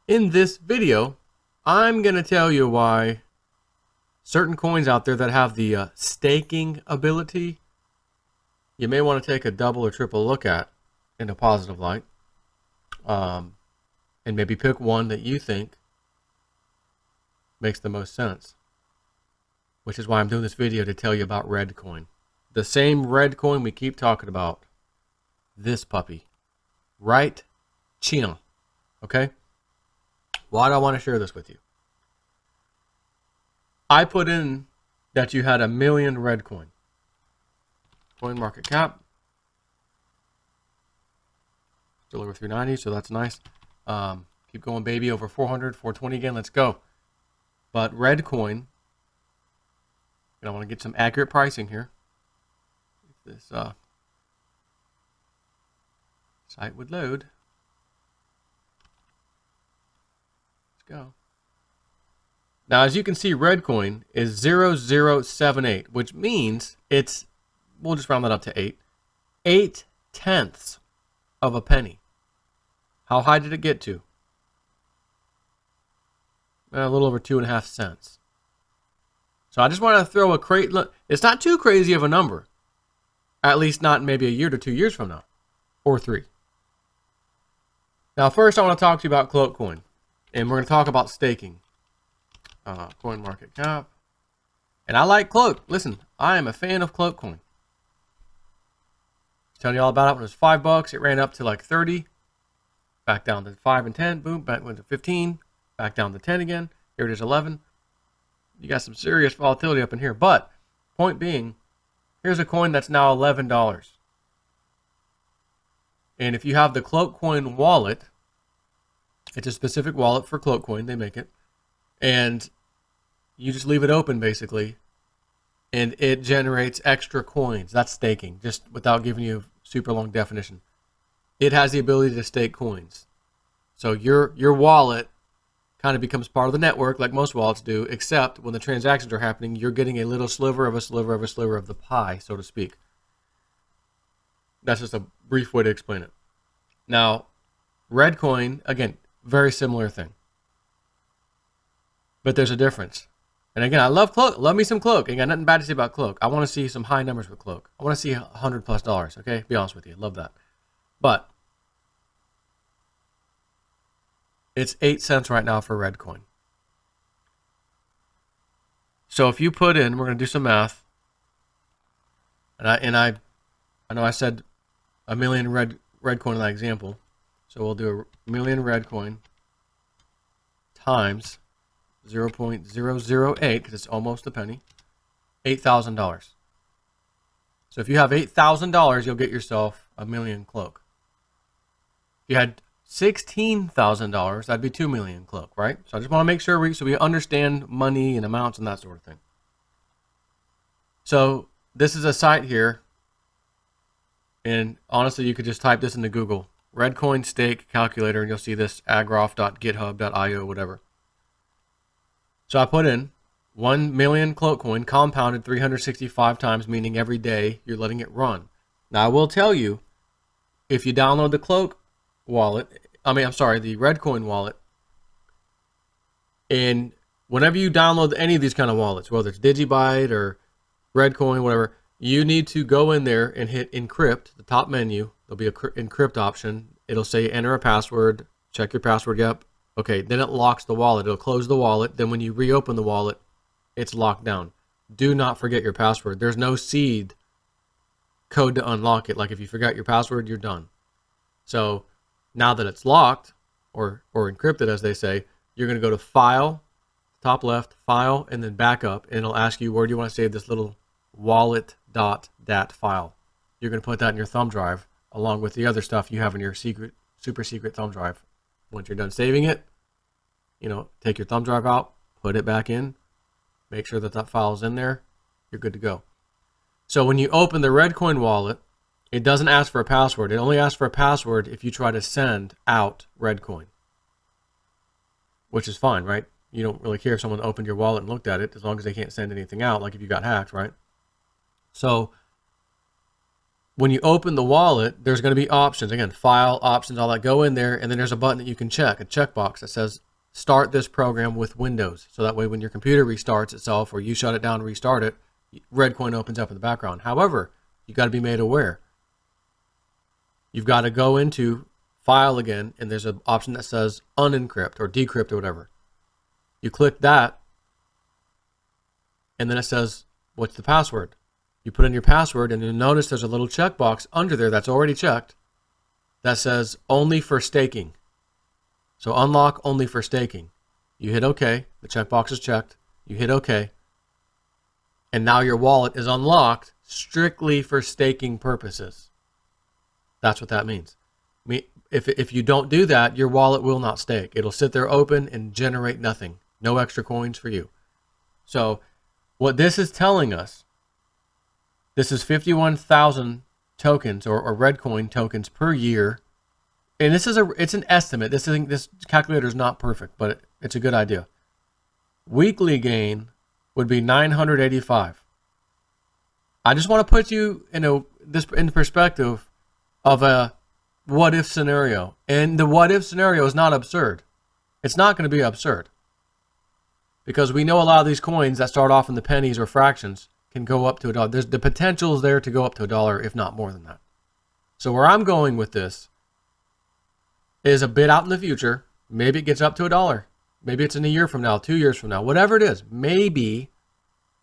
In this video, I'm going to tell you why certain coins out there that have the staking ability, you may want to take a double or triple look at in a positive light, and maybe pick one that you think makes the most sense, which is why I'm doing this video to tell you about ReddCoin. The same ReddCoin we keep talking about. This puppy. Right? China. Okay? Why do I want to share this with you? I put in that you had 1 million ReddCoin. Coin market cap. Still over 390, so that's nice. Keep going, baby. Over 400, 420 again. Let's go. But ReddCoin, and I want to get some accurate pricing here. If this site would load. Let's go. Now, as you can see, ReddCoin is 0078, which means it's, we'll just round that up to 8. 8/10 of a penny. How high did it get to? A little over 2.5 cents. So I just want to throw a crate. Look, it's not too crazy of a number. At least not maybe a year to 2 years from now. Or 3. Now, first I want to talk to you about Cloak coin. And we're going to talk about staking. Coin market cap. And I like Cloak. Listen, I am a fan of Cloak coin. Telling you all about it when it was $5. It ran up to like 30. Back down to 5 and 10. Boom. Back went to 15. Back down to 10 again. Here it is, 11. You got some serious volatility up in here. But point being, here's a coin that's now $11. And if you have the Cloak coin wallet, it's a specific wallet for Cloak coin. They make it. And you just leave it open basically. And it generates extra coins. That's staking, just without giving you a super long definition. It has the ability to stake coins. So your wallet kind of becomes part of the network like most wallets do, except when the transactions are happening, you're getting a little sliver of a sliver of a sliver of the pie, so to speak. That's just a brief way to explain it. Now, ReddCoin, again, very similar thing. But there's a difference. And again, I love Cloak. Love me some Cloak. Ain't got nothing bad to say about Cloak. I want to see some high numbers with Cloak. I want to see $100+, okay? Be honest with you. Love that. But it's 8 cents right now for ReddCoin. So if you put in, we're going to do some math. And I know I said 1 million ReddCoin in that example. So we'll do 1 million ReddCoin times 0.008, because it's almost a penny, $8,000. So if you have $8,000, you'll get yourself 1 million Cloak. If you had $16,000, that'd be 2 million Cloak, right? So I just want to make sure we understand money and amounts and that sort of thing. So this is a site here, and honestly, you could just type this into Google, ReddCoin stake calculator, and you'll see this agroff.github.io, whatever. So I put in 1 million Cloak coin compounded 365 times, meaning every day you're letting it run. Now I will tell you, if you download the Cloak wallet, the ReddCoin wallet, and whenever you download any of these kind of wallets, whether it's Digibyte or ReddCoin, whatever, you need to go in there and hit encrypt, the top menu. There'll be an encrypt option. It'll say enter a password, check your password, yep. Okay, then it locks the wallet. It'll close the wallet. Then when you reopen the wallet, it's locked down. Do not forget your password. There's no seed code to unlock it. Like if you forgot your password, you're done. So now that it's locked, or encrypted as they say, you're going to go to File, top left, File, and then Backup. And it'll ask you, where do you want to save this little wallet.dat file? You're going to put that in your thumb drive along with the other stuff you have in your super secret thumb drive. Once you're done saving it, take your thumb drive out, put it back in, make sure that that file's in there, you're good to go. So when you open the ReddCoin wallet, it doesn't ask for a password. It only asks for a password if you try to send out ReddCoin, which is fine, right? You don't really care if someone opened your wallet and looked at it, as long as they can't send anything out, like if you got hacked, right? So when you open the wallet, there's going to be options. Again, file, options, all that. Go in there, and then there's a button that you can check, a checkbox that says start this program with Windows. So that way when your computer restarts itself or you shut it down and restart it, ReddCoin opens up in the background. However, you got to be made aware. You've got to go into file again, and there's an option that says unencrypt or decrypt or whatever. You click that, and then it says, what's the password? You put in your password, and you'll notice there's a little checkbox under there that's already checked that says only for staking. So unlock only for staking. You hit OK. The checkbox is checked. You hit OK. And now your wallet is unlocked strictly for staking purposes. That's what that means. If you don't do that, your wallet will not stake. It'll sit there open and generate nothing. No extra coins for you. So what this is telling us, this is 51,000 tokens or ReddCoin tokens per year. And it's an estimate. This calculator is not perfect, but it's a good idea. Weekly gain would be 985. I just want to put you in perspective of a what if scenario. And the what if scenario is not absurd. It's not going to be absurd. Because we know a lot of these coins that start off in the pennies or fractions can go up to $1. There's the potential is there to go up to $1, if not more than that. So where I'm going with this is a bit out in the future. Maybe it gets up to $1. Maybe it's in a year from now, 2 years from now, whatever it is. Maybe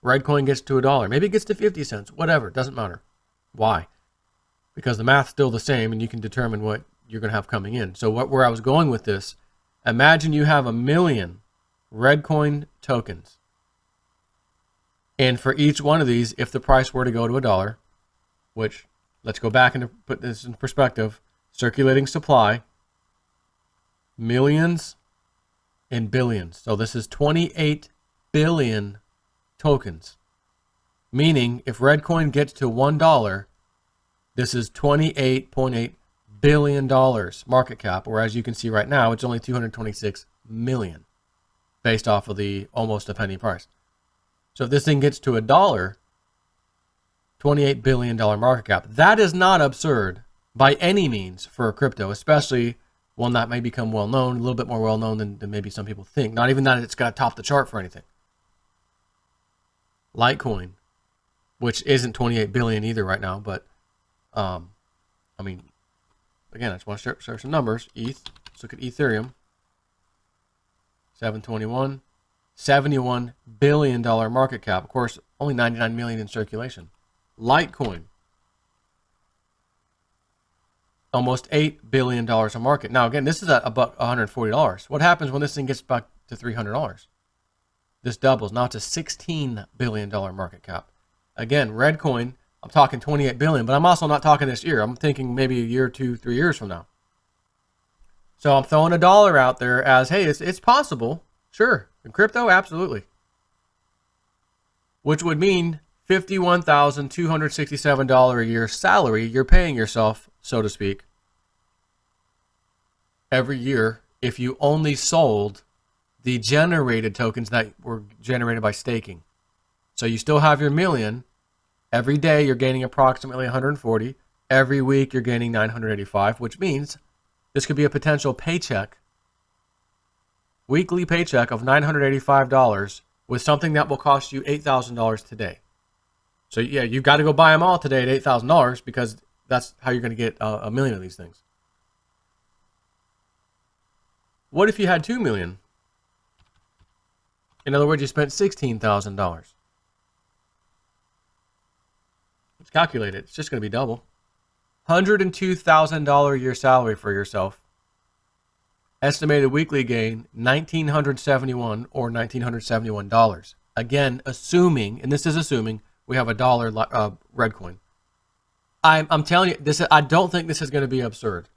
ReddCoin gets to $1. Maybe it gets to 50 cents, whatever. It doesn't matter. Why? Because the math's still the same and you can determine what you're going to have coming in. So where I was going with this, imagine you have 1 million ReddCoin tokens. And for each one of these, if the price were to go to $1, which let's go back and put this in perspective, circulating supply, millions and billions. So this is 28 billion tokens. Meaning if ReddCoin gets to $1, this is $28.8 billion market cap. Whereas you can see right now, it's only 226 million based off of the almost a penny price. So if this thing gets to $1, $28 billion market cap. That is not absurd by any means for a crypto, especially one that may become well-known, a little bit more well-known than maybe some people think. Not even that it's got to top the chart for anything. Litecoin, which isn't 28 billion either right now, but I mean, again, I just want to share some numbers. ETH, let's look at Ethereum. 721, $71 billion market cap. Of course, only 99 million in circulation. Litecoin, almost $8 billion in market. Now, again, this is at about $140. What happens when this thing gets back to $300? This doubles. Now it's a $16 billion market cap. Again, ReddCoin, I'm talking 28 billion, but I'm also not talking this year. I'm thinking maybe a year, 2, 3 years from now. So I'm throwing $1 out there as, hey, it's possible. Sure. In crypto, absolutely. Which would mean $51,267 a year salary you're paying yourself, so to speak, every year if you only sold the generated tokens that were generated by staking. So you still have your million. Every day you're gaining approximately 140. Every week you're gaining 985, which means this could be a potential paycheck, weekly paycheck of $985 with something that will cost you $8,000 today. So yeah, you've got to go buy them all today at $8,000 because that's how you're going to get a million of these things. What if you had 2 million? In other words, you spent $16,000. Let's calculate it. It's just going to be double. $102,000 a year salary for yourself. Estimated weekly gain, $1,971 or $1,971. Again, assuming, and this is assuming, we have $1 ReddCoin. I'm telling you, I don't think this is going to be absurd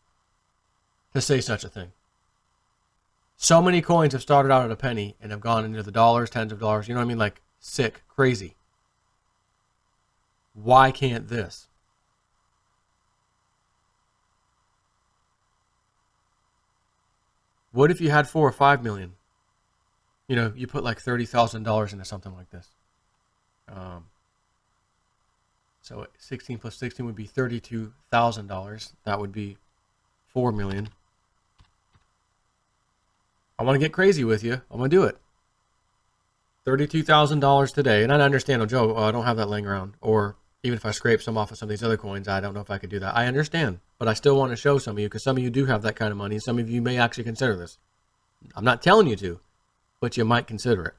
to say such a thing. So many coins have started out at a penny and have gone into the dollars, tens of dollars. You know what I mean? Like sick, crazy. Why can't this? What if you had 4 or 5 million? You know, you put like $30,000 into something like this. So 16 plus 16 would be $32,000. That would be 4 million. I want to get crazy with you. I'm going to do it. $32,000 today. And I understand, oh, Joe, I don't have that laying around. Or even if I scrape some off of some of these other coins, I don't know if I could do that. I understand. But I still want to show some of you because some of you do have that kind of money. Some of you may actually consider this. I'm not telling you to, but you might consider it.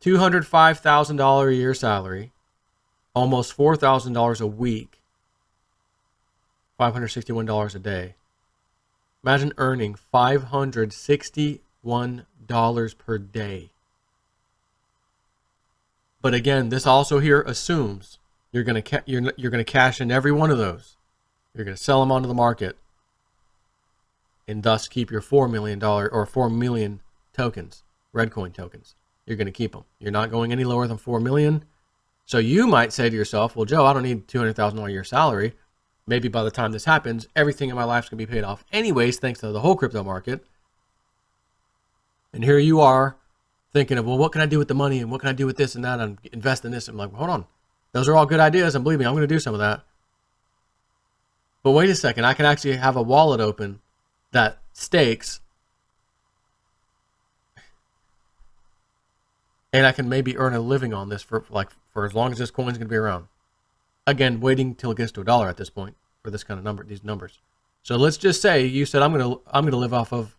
$205,000 a year salary. Almost $4,000 a week. $561 a day. Imagine earning $561 per day. But again, this also here assumes you're going to cash in every one of those. You're going to sell them onto the market, and thus keep your $4 million or 4 million tokens, ReddCoin tokens. You're going to keep them. You're not going any lower than 4 million. So you might say to yourself, well, Joe, I don't need $200,000 a year salary. Maybe by the time this happens, everything in my life is going to be paid off anyways, thanks to the whole crypto market. And here you are thinking of, well, what can I do with the money? And what can I do with this and that? And invest in this. I'm like, well, hold on. Those are all good ideas. And believe me, I'm going to do some of that. But wait a second. I can actually have a wallet open that stakes. And I can maybe earn a living on this for as long as this coin's going to be around. Again, waiting till it gets to $1 at this point for this kind of number, these numbers. So let's just say you said I'm gonna live off of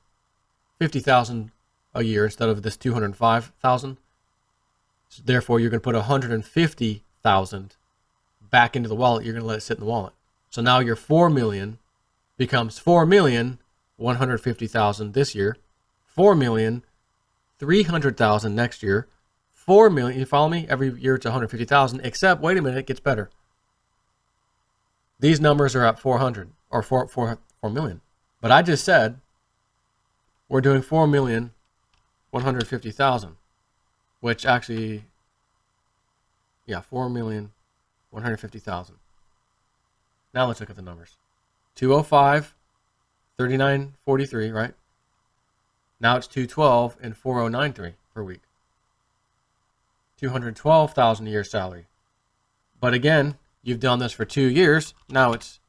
50,000 a year instead of this 205,000. So therefore, you're gonna put 150,000 back into the wallet. You're gonna let it sit in the wallet. So now your 4 million becomes 4,150,000 this year, 4,300,000 next year, 4 million. You follow me? Every year it's 150,000. Except, wait a minute, it gets better. These numbers are at 400 or 4 million. But I just said we're doing 4,150,000, which actually, yeah, 4,150,000. Now let's look at the numbers. 205, 39.43, right? Now it's 212 and 4093 per week. 212,000 a year salary. But again, you've done this for 2 years. Now it's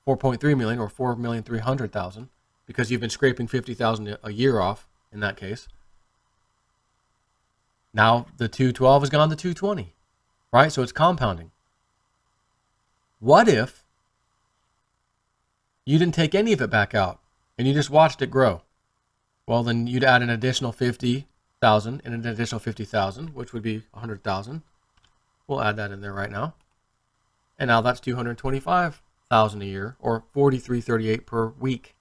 4.3 million or 4,300,000 because you've been scraping 50,000 a year off in that case. Now the 212 has gone to 220, right? So it's compounding. What if you didn't take any of it back out and you just watched it grow? Well, then you'd add an additional 50,000 and an additional 50,000, which would be 100,000. We'll add that in there right now. And now that's 225,000 a year or 43.38 per week.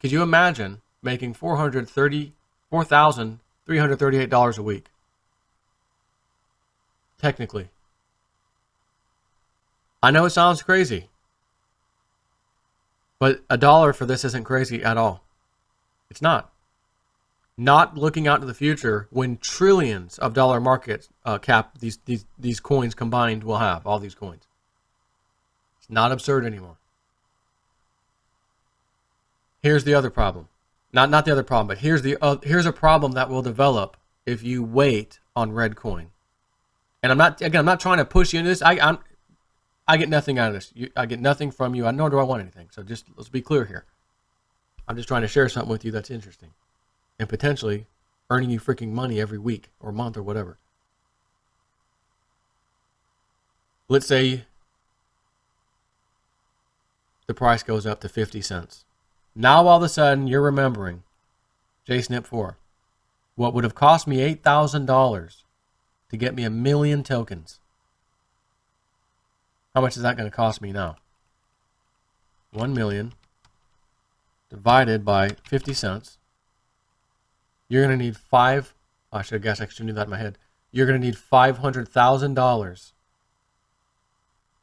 Could you imagine making $434,338 a week? Technically. I know it sounds crazy, but $1 for this isn't crazy at all. It's not. Not looking out to the future when trillions of dollar market cap these coins combined will have, all these coins. It's not absurd anymore. Here's the other problem. Not the other problem, but here's a problem that will develop if you wait on ReddCoin. And I'm not trying to push you into this. I get nothing out of this. I get nothing from you. Nor do I want anything. So just let's be clear here. I'm just trying to share something with you that's interesting. And potentially earning you freaking money every week or month or whatever. Let's say the price goes up to 50 cents. Now all of a sudden you're remembering, JSNIP4, what would have cost me $8,000 to get me 1 million tokens. How much is that going to cost me now? 1 million divided by 50 cents. You're going to need I should do that in my head. You're going to need $500,000.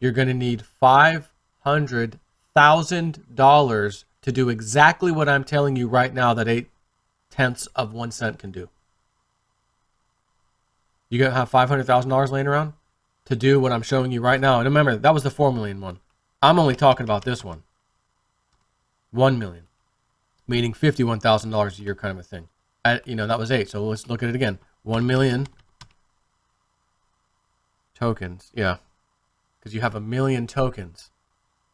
You're going to need $500,000 to do exactly what I'm telling you right now that 0.8 of 1 cent can do. You're going to have $500,000 laying around to do what I'm showing you right now. And remember, that was the 4 million one. I'm only talking about this one. 1 million, meaning $51,000 a year kind of a thing. That was 8. So let's look at it again. 1 million tokens. Yeah, because you have 1 million tokens.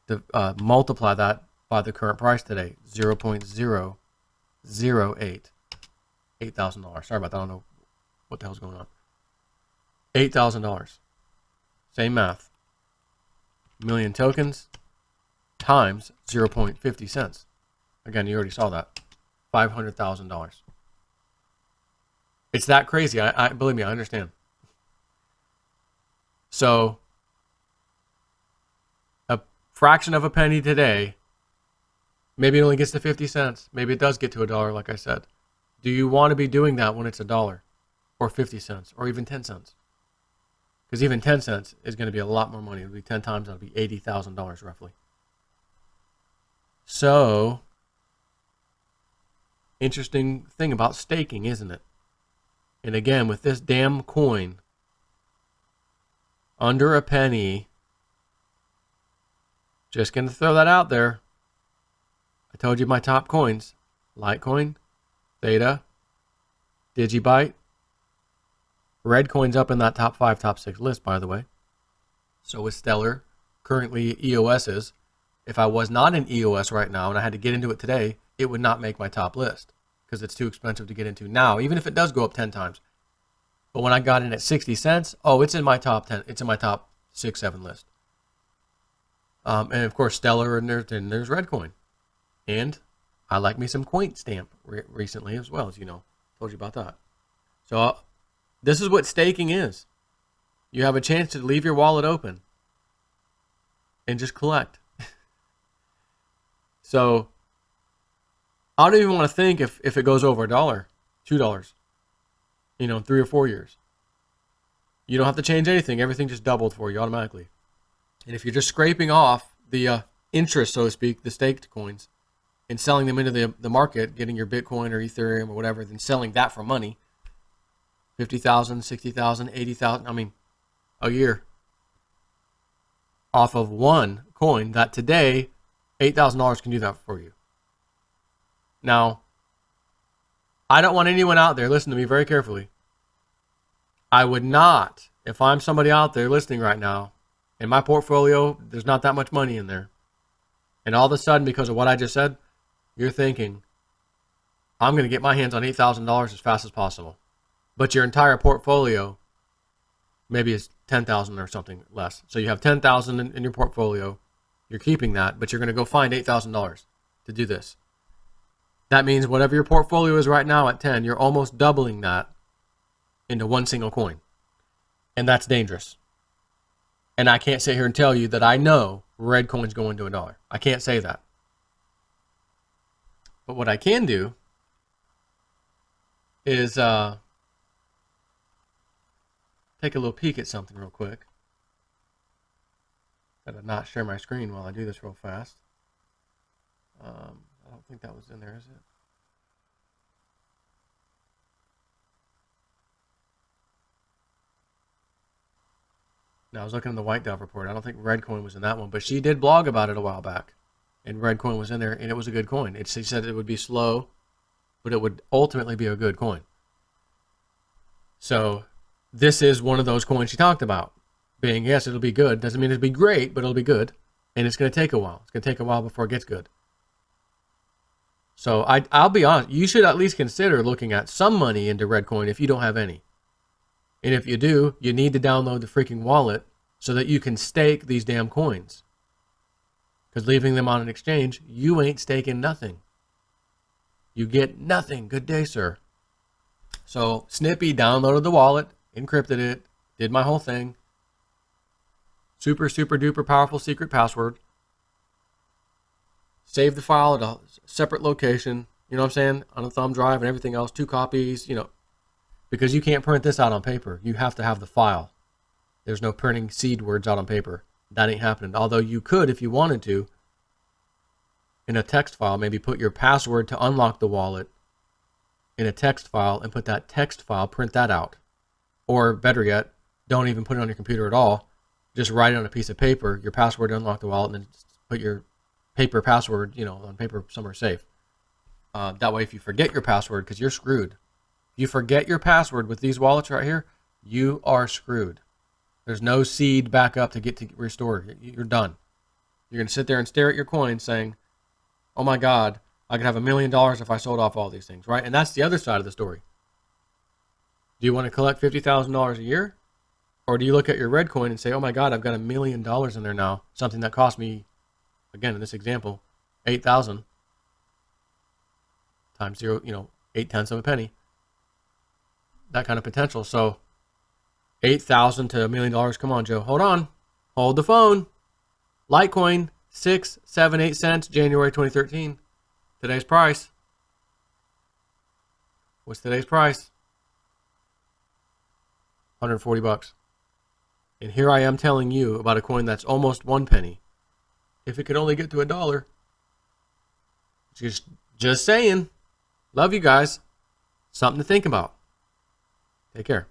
To multiply that by the current price today, 0.008. $8,000. Sorry about that. I don't know what the hell's going on. $8,000. Same math. 1 million tokens times 0.50 cents. Again, you already saw that. $500,000. It's that crazy. I believe me, I understand. So a fraction of a penny today, maybe it only gets to 50 cents. Maybe it does get to $1, like I said. Do you want to be doing that when it's $1 or 50 cents or even 10 cents? Because even 10 cents is going to be a lot more money. It'll be 10 times. That'll be $80,000 roughly. So, interesting thing about staking, isn't it? And again, with this damn coin, under a penny, just going to throw that out there. I told you my top coins: Litecoin, Theta, Digibyte. ReddCoin's up in that top 5, top 6 list, by the way. So is Stellar. Currently, EOS is. If I was not in EOS right now and I had to get into it today, it would not make my top list because it's too expensive to get into now, even if it does go up 10 times. But when I got in at 60 cents, oh, it's in my top 10. It's in my top 6, 7 list. And of course, Stellar, and there's ReddCoin. And I like me some Coin Stamp recently as well, as you know. Told you about that. So this is what staking is. You have a chance to leave your wallet open and just collect. So I don't even want to think if it goes over $1, $2, in 3 or 4 years. You don't have to change anything. Everything just doubled for you automatically. And if you're just scraping off the interest, so to speak, the staked coins, and selling them into the market, getting your Bitcoin or Ethereum or whatever, then selling that for money, 50,000, 60,000, 80,000, I mean, a year off of one coin, that today, $8,000 can do that for you. Now, I don't want anyone out there, listen to me very carefully. I would not, if I'm somebody out there listening right now, in my portfolio, there's not that much money in there. And all of a sudden, because of what I just said, you're thinking, I'm going to get my hands on $8,000 as fast as possible. But your entire portfolio maybe is 10,000 or something less. So you have 10,000 in your portfolio. You're keeping that, but you're going to go find $8,000 to do this. That means whatever your portfolio is right now at 10, you're almost doubling that into one single coin. And that's dangerous. And I can't sit here and tell you that I know ReddCoin's going to $1. I can't say that. But what I can do is take a little peek at something real quick. Gotta not share my screen while I do this real fast. I don't think that was in there, is it? Now, I was looking in the White Dove report. I don't think ReddCoin was in that one, but she did blog about it a while back. And ReddCoin was in there, and it was a good coin. She said it would be slow, but it would ultimately be a good coin. So this is one of those coins she talked about. Being, yes, it'll be good. Doesn't mean it'll be great, but it'll be good. And it's going to take a while. It's going to take a while before it gets good. So I'll be honest. You should at least consider looking at some money into ReddCoin if you don't have any. And if you do, you need to download the freaking wallet so that you can stake these damn coins. Because leaving them on an exchange, you ain't staking nothing. You get nothing. Good day, sir. So Snippy downloaded the wallet, encrypted it, did my whole thing. Super, super duper powerful secret password. Saved the file at a separate location. You know what I'm saying? On a thumb drive and everything else. 2 copies, because you can't print this out on paper. You have to have the file. There's no printing seed words out on paper. That ain't happening. Although you could, if you wanted to, in a text file, maybe put your password to unlock the wallet in a text file and put that text file, print that out. Or better yet, don't even put it on your computer at all. Just write it on a piece of paper, your password to unlock the wallet, and then put your paper password, on paper somewhere safe. That way, if you forget your password, because you're screwed. If you forget your password with these wallets right here, you are screwed. There's no seed back up to get to restore. You're done. You're going to sit there and stare at your coin saying, oh my God, I could have $1 million if I sold off all these things, right? And that's the other side of the story. Do you want to collect $50,000 a year? Or do you look at your ReddCoin and say, oh my God, I've got $1 million in there now. Something that cost me, again, in this example, 8,000 times 0, 0.8 of a penny. That kind of potential. So 8,000 to $1 million. Come on, Joe. Hold on. Hold the phone. Litecoin, 6.78 cents, January 2013. Today's price. What's today's price? 140 bucks. And here I am telling you about a coin that's almost 1 penny. If it could only get to $1. Just saying. Love you guys. Something to think about. Take care.